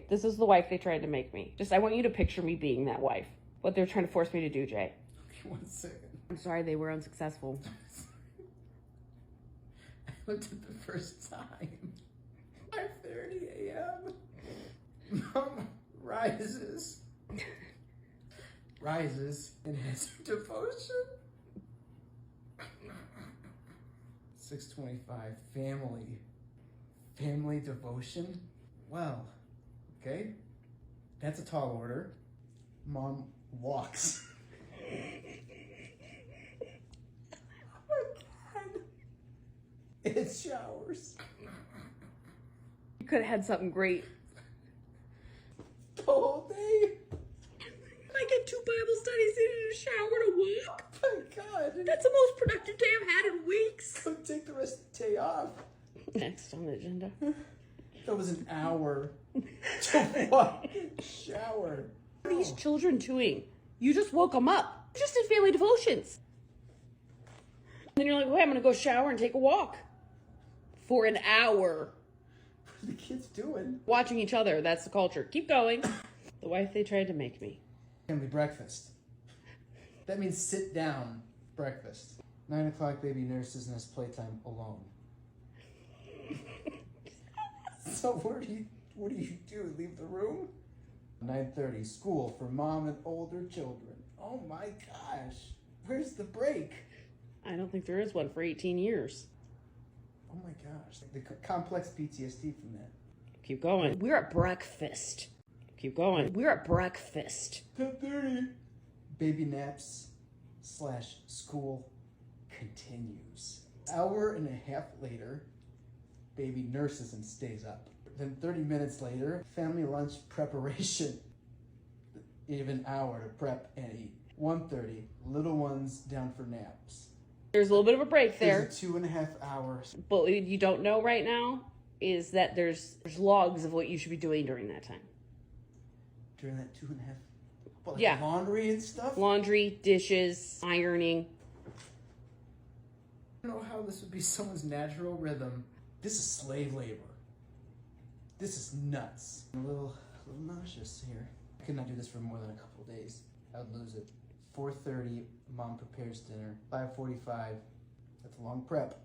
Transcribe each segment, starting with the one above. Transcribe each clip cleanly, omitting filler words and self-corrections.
This is the wife they tried to make me. I want you to picture me being that wife. What they're trying to force me to do, Jay. Okay, 1 second. I'm sorry they were unsuccessful. I looked at the first time. 5:30 a.m. Mom rises in his devotion. 6:25 family devotion. Well, okay, that's a tall order. Mom walks. Oh my God. It showers. You could have had something great. The whole day. I get 2 Bible studies in a shower to walk. Oh my God. That's the most productive day I've had in weeks. Go take the rest of the day off. Next on the agenda. That was an hour to walk and shower. What are these children doing? You just woke them up. You just did family devotions. And then you're like, okay, I'm going to go shower and take a walk. For an hour. What are the kids doing? Watching each other. That's the culture. Keep going. The wife they tried to make me. Family breakfast. That means sit down breakfast. 9 o'clock, baby nurses and his playtime alone. So what do you do? Leave the room? 9:30, school for mom and older children. Oh my gosh. Where's the break? I don't think there is one for 18 years. Oh my gosh. The complex PTSD from that. Keep going. We're at breakfast. Keep going. We're at breakfast. 10:30. Baby naps / school continues. Hour and a half later, baby nurses and stays up. Then 30 minutes later, family lunch preparation. Even hour to prep and eat. 1:30, little ones down for naps. There's a little bit of a break there. There's a 2.5 hours. But what you don't know right now is that there's logs of what you should be doing during that time. During that 2.5, what, like Yeah. laundry and stuff? Laundry, dishes, ironing. I don't know how this would be someone's natural rhythm. This is slave labor. This is nuts. I'm a little nauseous here. I could not do this for more than a couple of days. I would lose it. 4:30, mom prepares dinner. 5:45, that's a long prep.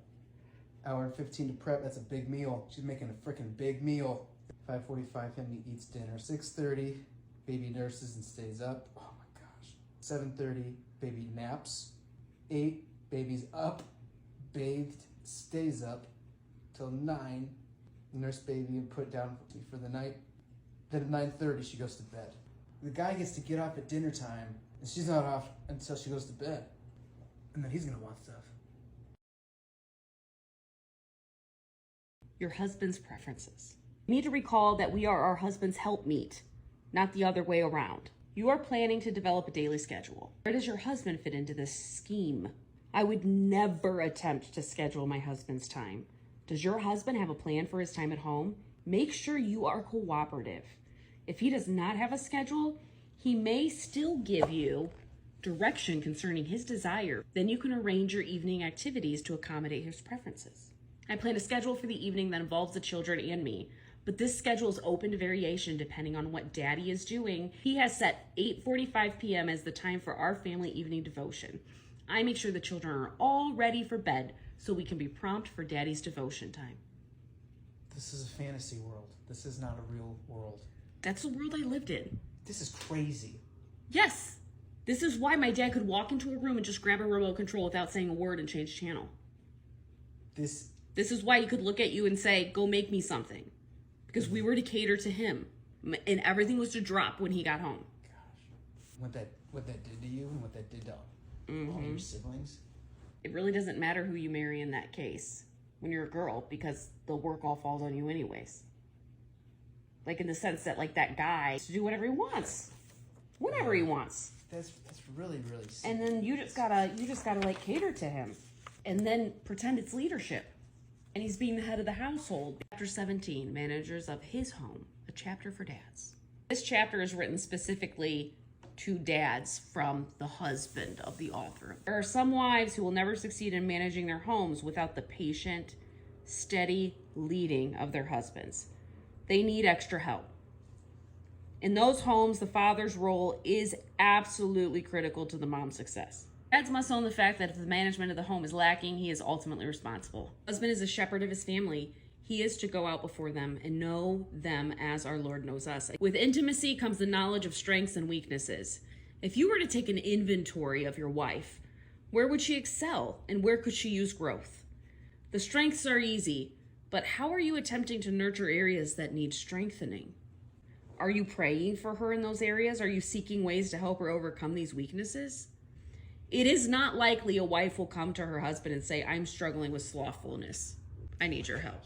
Hour and 15 to prep, that's a big meal. She's making a freaking big meal. 5:45, family eats dinner. 6:30, baby nurses and stays up. Oh my gosh. 7:30, baby naps. 8, baby's up, bathed, stays up till 9. Nurse baby and put down for the night. Then at 9:30, she goes to bed. The guy gets to get off at dinner time, and she's not off until she goes to bed. And then he's gonna want stuff. Your husband's preferences. You need to recall that we are our husband's helpmeet, not the other way around. You are planning to develop a daily schedule. Where does your husband fit into this scheme? I would never attempt to schedule my husband's time. Does your husband have a plan for his time at home? Make sure you are cooperative. If he does not have a schedule, he may still give you direction concerning his desire. Then you can arrange your evening activities to accommodate his preferences. I plan a schedule for the evening that involves the children and me, but this schedule is open to variation depending on what Daddy is doing. He has set 8:45 p.m. as the time for our family evening devotion. I make sure the children are all ready for bed so we can be prompt for Daddy's devotion time. This is a fantasy world. This is not a real world. That's the world I lived in. This is crazy. Yes, this is why my dad could walk into a room and just grab a remote control without saying a word and change channel. This is why he could look at you and say, go make me something. Because we were to cater to him. And everything was to drop when he got home. Gosh. What that did to you and what that did to all your siblings. It really doesn't matter who you marry in that case when you're a girl, because the work all falls on you anyways. Like in the sense that like that guy to do whatever he wants. Whenever he wants. That's really, really sick. And then you just gotta like cater to him. And then pretend it's leadership. And he's being the head of the household. Chapter 17, Managers of His Home, a chapter for dads. This chapter is written specifically to dads from the husband of the author. There are some wives who will never succeed in managing their homes without the patient, steady leading of their husbands. They need extra help. In those homes, the father's role is absolutely critical to the mom's success. Dads must own the fact that if the management of the home is lacking, he is ultimately responsible. Husband is a shepherd of his family. He is to go out before them and know them as our Lord knows us. With intimacy comes the knowledge of strengths and weaknesses. If you were to take an inventory of your wife, where would she excel and where could she use growth? The strengths are easy, but how are you attempting to nurture areas that need strengthening? Are you praying for her in those areas? Are you seeking ways to help her overcome these weaknesses? It is not likely a wife will come to her husband and say, I'm struggling with slothfulness. I need your help.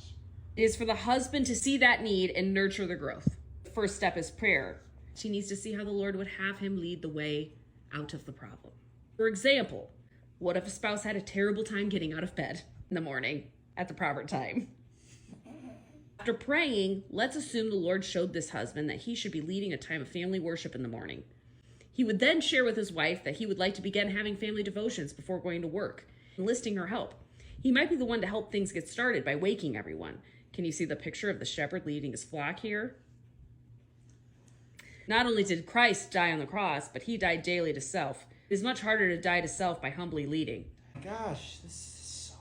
It is for the husband to see that need and nurture the growth. The first step is prayer. She needs to see how the Lord would have him lead the way out of the problem. For example, what if a spouse had a terrible time getting out of bed in the morning at the proper time? After praying, let's assume the Lord showed this husband that he should be leading a time of family worship in the morning. He would then share with his wife that he would like to begin having family devotions before going to work, enlisting her help. He might be the one to help things get started by waking everyone. Can you see the picture of the shepherd leading his flock here? Not only did Christ die on the cross, but he died daily to self. It is much harder to die to self by humbly leading. Gosh, this is so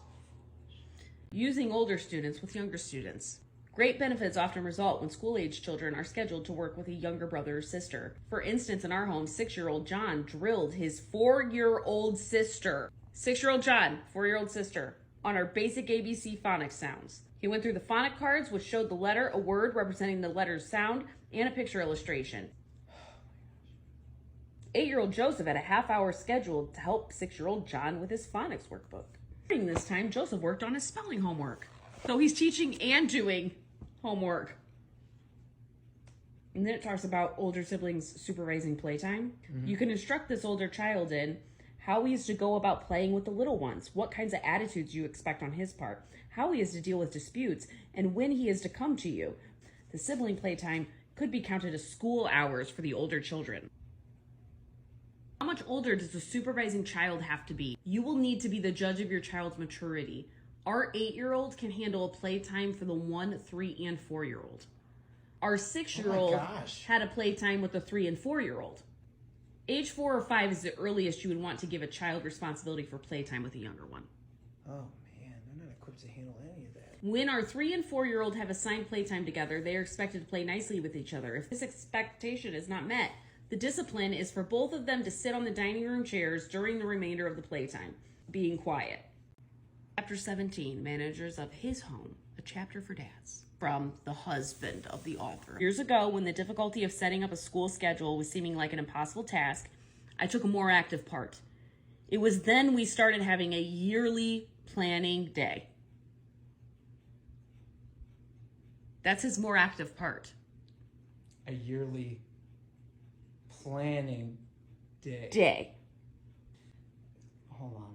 foolish. Using older students with younger students. Great benefits often result when school-age children are scheduled to work with a younger brother or sister. For instance, in our home, 6-year-old John drilled his 4-year-old sister, 6-year-old John, 4-year-old sister, on our basic ABC phonics sounds. He went through the phonic cards, which showed the letter, a word representing the letter's sound, and a picture illustration. 8-year-old Joseph had a half-hour scheduled to help 6-year-old John with his phonics workbook. During this time, Joseph worked on his spelling homework. So he's teaching and doing homework. And then it talks about older siblings supervising playtime. Mm-hmm. You can instruct this older child in how he is to go about playing with the little ones, what kinds of attitudes you expect on his part, how he is to deal with disputes, and when he is to come to you. The sibling playtime could be counted as school hours for the older children. How much older does the supervising child have to be? You will need to be the judge of your child's maturity. Our 8-year-old can handle a playtime for the 1, 3, and 4-year-old. Our 6-year-old had a playtime with the 3 and 4-year-old. Age 4 or 5 is the earliest you would want to give a child responsibility for playtime with a younger one. Oh man, they're not equipped to handle any of that. When our 3 and 4-year-old have assigned playtime together, they are expected to play nicely with each other. If this expectation is not met, the discipline is for both of them to sit on the dining room chairs during the remainder of the playtime, being quiet. Chapter 17, Managers of His Home, a chapter for dads. From the husband of the author. Years ago, when the difficulty of setting up a school schedule was seeming like an impossible task, I took a more active part. It was then we started having a yearly planning day. That's his more active part. A yearly planning day. Hold on.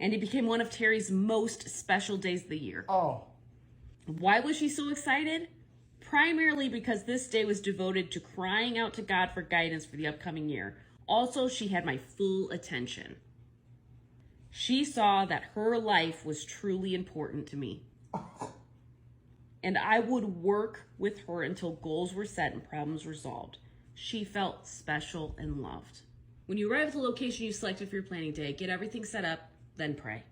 And it became one of Terry's most special days of the year. Oh. Why was she so excited? Primarily because this day was devoted to crying out to God for guidance for the upcoming year. Also, she had my full attention. She saw that her life was truly important to me. And I would work with her until goals were set and problems resolved. She felt special and loved. When you arrive at the location you selected for your planning day, get everything set up, then pray.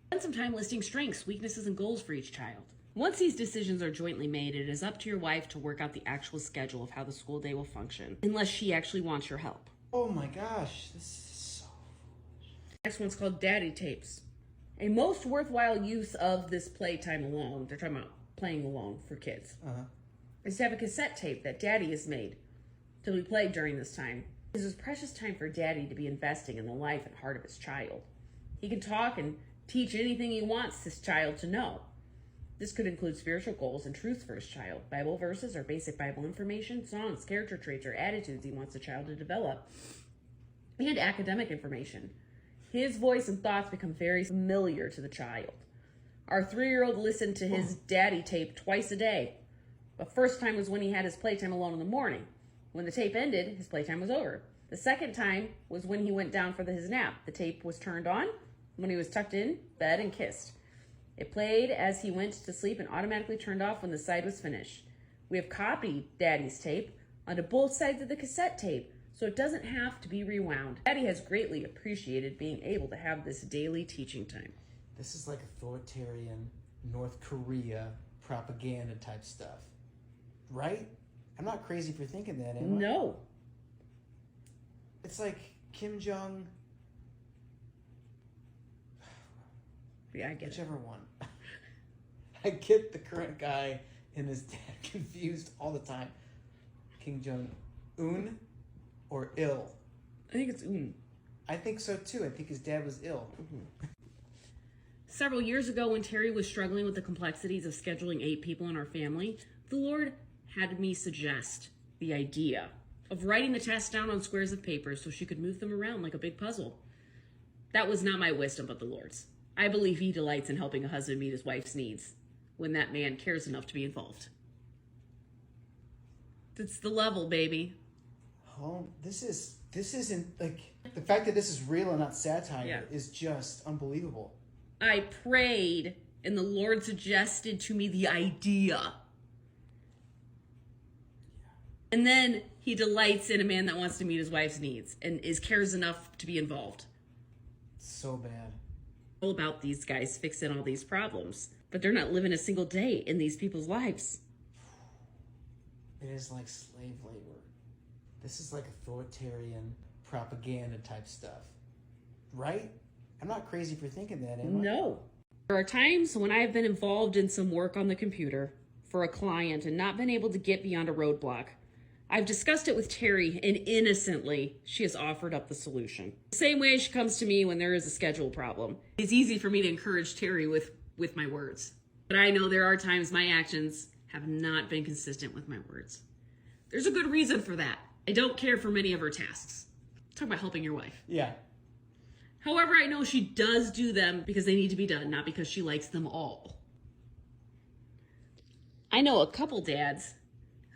Spend some time listing strengths, weaknesses, and goals for each child. Once these decisions are jointly made, it is up to your wife to work out the actual schedule of how the school day will function, unless she actually wants your help. Oh my gosh, this is so foolish. Next one's called Daddy Tapes. A most worthwhile use of this playtime alone, they're talking about playing alone for kids, is to have a cassette tape that Daddy has made to be played during this time. This is precious time for Daddy to be investing in the life and heart of his child. He can talk and teach anything he wants his child to know. This could include spiritual goals and truths for his child, Bible verses or basic Bible information, songs, character traits, or attitudes he wants the child to develop, and academic information. His voice and thoughts become very familiar to the child. Our 3-year-old listened to his daddy tape twice a day. The first time was when he had his playtime alone in the morning. When the tape ended, his playtime was over. The second time was when he went down for his nap. The tape was turned on when he was tucked in bed and kissed. It played as he went to sleep and automatically turned off when the side was finished. We have copied Daddy's tape onto both sides of the cassette tape so it doesn't have to be rewound. Daddy has greatly appreciated being able to have this daily teaching time. This is like authoritarian North Korea propaganda type stuff, right? I'm not crazy for thinking that, am I? No. It's like Kim Jong... Yeah, I get it. Whichever one. I get the current guy and his dad confused all the time. Kim Jong-un or ill? I think it's un. I think so too. I think his dad was ill. Mm-hmm. Several years ago, when Terry was struggling with the complexities of scheduling 8 people in our family, the Lord had me suggest the idea of writing the tasks down on squares of paper so she could move them around like a big puzzle. That was not my wisdom, but the Lord's. I believe he delights in helping a husband meet his wife's needs when that man cares enough to be involved. It's the level, baby. Oh, this isn't like the fact that this is real and not satire is just unbelievable. I prayed and the Lord suggested to me the idea. And then he delights in a man that wants to meet his wife's needs and cares enough to be involved. So bad. All about these guys fixing all these problems, but they're not living a single day in these people's lives. It is like slave labor. This is like authoritarian propaganda type stuff, right? I'm not crazy for thinking that, am I? No. There are times when I have been involved in some work on the computer for a client and not been able to get beyond a roadblock. I've discussed it with Terry, and innocently, she has offered up the solution. The same way she comes to me when there is a schedule problem. It's easy for me to encourage Terry with my words. But I know there are times my actions have not been consistent with my words. There's a good reason for that. I don't care for many of her tasks. Talk about helping your wife. Yeah. However, I know she does do them because they need to be done, not because she likes them all. I know a couple dads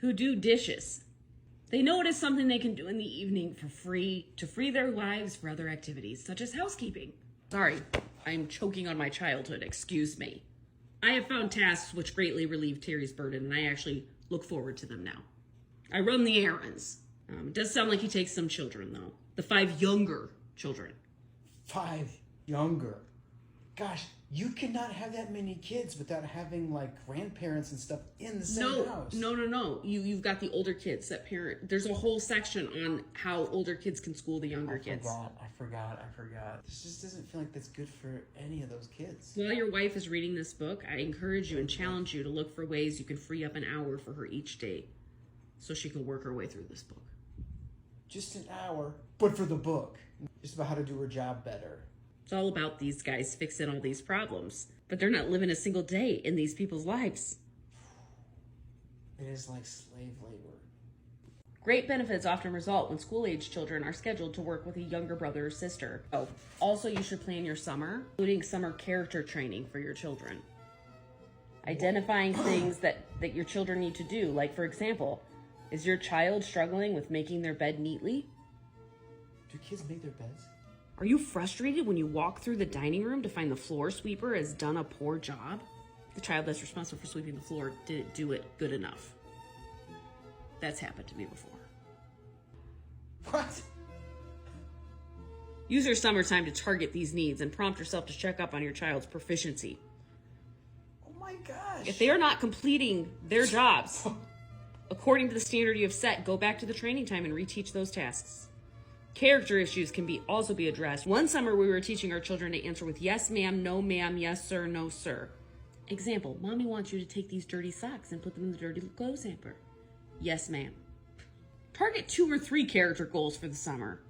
who do dishes. They know it is something they can do in the evening for free to free their lives for other activities, such as housekeeping. Sorry, I'm choking on my childhood, excuse me. I have found tasks which greatly relieve Terry's burden, and I actually look forward to them now. I run the errands. It does sound like he takes some children, though. The 5 younger children. 5 younger. Gosh, you cannot have that many kids without having like grandparents and stuff in the same house. No. You've got the older kids that parent. There's a whole section on how older kids can school the younger kids. I forgot. This just doesn't feel like that's good for any of those kids. While your wife is reading this book, I encourage you and challenge you to look for ways you can free up an hour for her each day so she can work her way through this book. Just an hour, but for the book. Just about how to do her job better. It's all about these guys fixing all these problems, but they're not living a single day in these people's lives. It is like slave labor. Great benefits often result when school-age children are scheduled to work with a younger brother or sister. Oh, also you should plan your summer, including summer character training for your children. Identifying things that your children need to do, like for example, is your child struggling with making their bed neatly? Do kids make their beds? Are you frustrated when you walk through the dining room to find the floor sweeper has done a poor job? The child that's responsible for sweeping the floor didn't do it good enough. That's happened to me before. What? Use your summertime to target these needs and prompt yourself to check up on your child's proficiency. Oh my gosh. If they are not completing their jobs according to the standard you have set, go back to the training time and reteach those tasks. Character issues can also be addressed. One summer we were teaching our children to answer with yes ma'am, no ma'am, yes sir, no sir. Example, mommy wants you to take these dirty socks and put them in the dirty clothes hamper. Yes ma'am. Target 2 or 3 character goals for the summer.